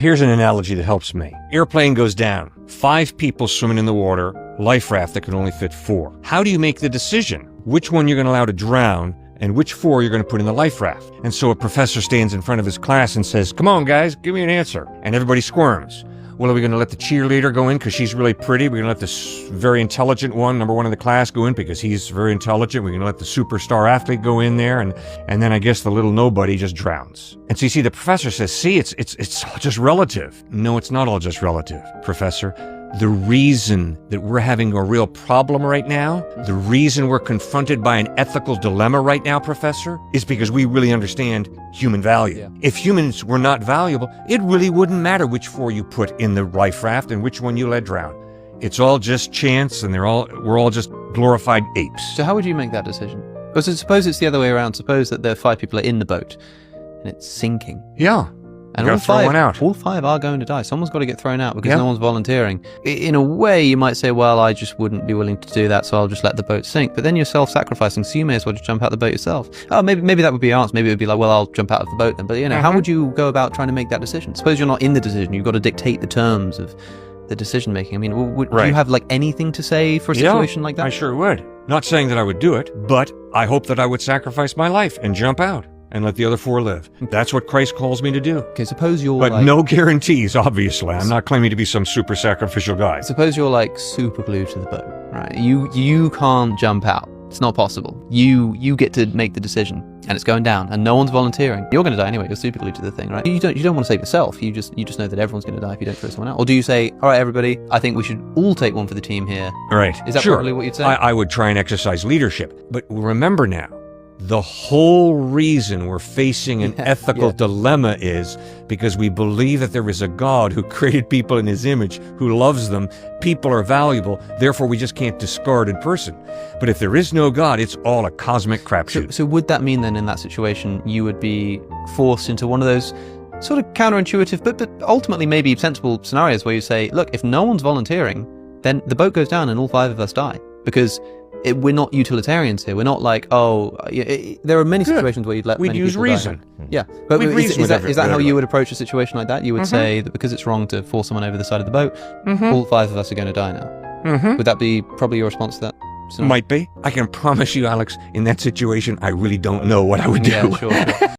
Here's an analogy that helps me. Airplane goes down. 5 people swimming in the water, life raft that can only fit 4. How do you make the decision? Which one you're going to allow to drown and which 4 you're going to put in the life raft? And so a professor stands in front of his class and says, "Come on, guys, give me an answer." And everybody squirms. Well, are we going to let the cheerleader go in because she's really pretty? We're going to let this very intelligent one, number 1 in the class, go in because he's very intelligent. We're going to let the superstar athlete go in there, and then I guess the little nobody just drowns. And so you see, the professor says, "See, it's all just relative." No, it's not all just relative, Professor. The reason that we're having a real problem right now, the reason we're confronted by an ethical dilemma right now, Professor, is because we really understand human value. Yeah. If humans were not valuable, it really wouldn't matter which 4 you put in the life raft and which one you let drown. It's all just chance, and we're all just glorified apes. So how would you make that decision? Because suppose it's the other way around. Suppose that there are 5 people in the boat and it's sinking. Yeah. And all 5 are going to die. Someone's got to get thrown out because no one's volunteering. In a way, you might say, well, I just wouldn't be willing to do that, so I'll just let the boat sink. But then you're self-sacrificing, so you may as well just jump out the boat yourself. Oh, maybe that would be your answer. Maybe it would be like, well, I'll jump out of the boat then. But, how would you go about trying to make that decision? Suppose you're not in the decision. You've got to dictate the terms of the decision-making. I mean, would you have, anything to say for a situation like that? I sure would. Not saying that I would do it, but I hope that I would sacrifice my life and jump out and let the other 4 live. That's what Christ calls me to do. Okay, suppose you're But no guarantees, obviously. I'm not claiming to be some super sacrificial guy. Suppose you're super glued to the boat, right? You can't jump out. It's not possible. You get to make the decision, and it's going down, and no one's volunteering. You're going to die anyway. You're super glued to the thing, right? You don't want to save yourself. You just know that everyone's going to die if you don't throw someone out. Or do you say, all right, everybody, I think we should all take one for the team here? Right. Is that probably what you'd say? I would try and exercise leadership. But remember now, the whole reason we're facing an ethical dilemma is because we believe that there is a God who created people in his image, who loves them. People are valuable, therefore we just can't discard a person. But if there is no God, it's all a cosmic crapshoot. So would that mean then in that situation you would be forced into one of those sort of counterintuitive but ultimately maybe sensible scenarios where you say, look, if no one's volunteering, then the boat goes down and all 5 of us die? Because we're not utilitarians here. We're not like, there are many situations where you'd let many people die. We'd use reason. Yeah. But is that how you would approach a situation like that? You would say that because it's wrong to force someone over the side of the boat, all 5 of us are going to die now. Would that be probably your response to that scenario? Might be. I can promise you, Alex, in that situation, I really don't know what I would do. Yeah, sure.